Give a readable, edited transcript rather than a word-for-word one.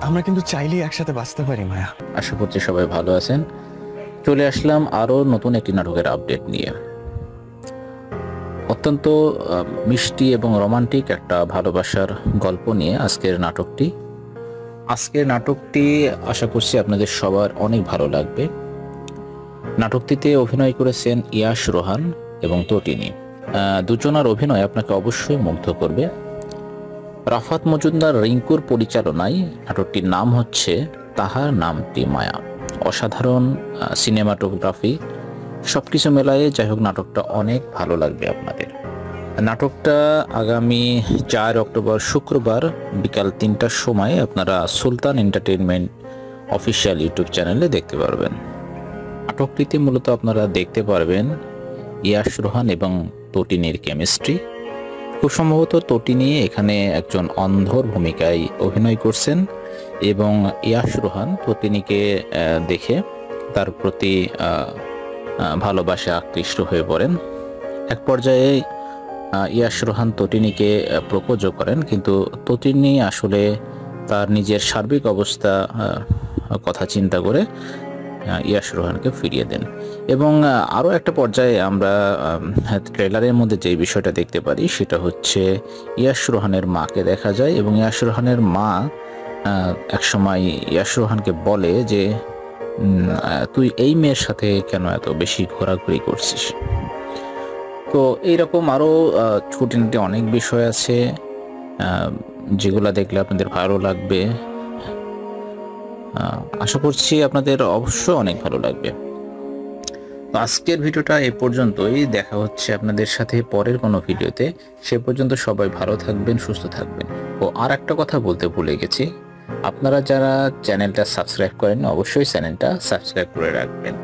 আমরা কিন্তু চাইলেই একসাথে বাঁচতে পারি মায়া। আশা করছি সবাই ভালো আছেন। চলে আসলাম আরও নতুন একটি নাটকের আপডেট নিয়ে। অত্যন্ত মিষ্টি এবং রোমান্টিক একটা ভালোবাসার গল্প নিয়ে আজকের নাটকটি আশা করছি আপনাদের সবার অনেক ভালো লাগবে। নাটকটিতে অভিনয় করেছেন ইয়াশ রোহান এবং তটিনী। দুজনার অভিনয় আপনাকে অবশ্যই মুগ্ধ করবে। রাফাত মজুমদার রিঙ্কুর পরিচালনায় নাটকটির নাম হচ্ছে তাহার নামটি মায়া। অসাধারণ সিনেমাটোগ্রাফি, সবকিছু মেলায় যাই হোক নাটকটা অনেক ভালো লাগবে আপনাদের। নাটকটা আগামী 4 অক্টোবর শুক্রবার বিকাল 3টার সময় আপনারা সুলতান এন্টারটেইনমেন্ট অফিসিয়াল ইউটিউব চ্যানেলে দেখতে পারবেন। নাটকটিতে মূলত আপনারা দেখতে পারবেন ইয়াশ রোহান এবং তটিনীর কেমিস্ট্রি। খুব সম্ভবত তটিনী এখানে একজন অন্ধর ভূমিকায় অভিনয় করছেন এবং ইয়াশ রোহান তটিনীকে দেখে তার প্রতি ভালোবাসা আকৃষ্ট হয়ে পড়েন। এক পর্যায়ে ইয়াশ রোহান তটিনীকে প্রপোজও করেন, কিন্তু তটিনী আসলে তার নিজের সার্বিক অবস্থা কথা চিন্তা করে ইয়াশ রোহানকে ফিরিয়ে দেন। এবং আরও একটা পর্যায়ে আমরা ট্রেলারের মধ্যে যে বিষয়টা দেখতে পারি সেটা হচ্ছে ইয়াশ রোহানের মাকে দেখা যায় এবং ইয়াশ রোহানের মা একসময় ইয়াশ রোহানকে বলে যে তুই এই মেয়ের সাথে কেন এত বেশি ঘোরাঘুরি করছিস। তো এইরকম আরও খুঁটিনাটি অনেক বিষয় আছে যেগুলো দেখলে আপনাদের ভালো লাগবে। আশা করছি আপনাদের অবশ্যই অনেক ভালো লাগবে। তো আজকের ভিডিওটা এ পর্যন্তই। দেখা হচ্ছে আপনাদের সাথে পরের কোনো ভিডিওতে। সে পর্যন্ত সবাই ভালো থাকবেন, সুস্থ থাকবেন। ও আর একটা কথা বলতে ভুলে গেছি, আপনারা যারা চ্যানেলটা সাবস্ক্রাইব করেন অবশ্যই চ্যানেলটা সাবস্ক্রাইব করে রাখবেন।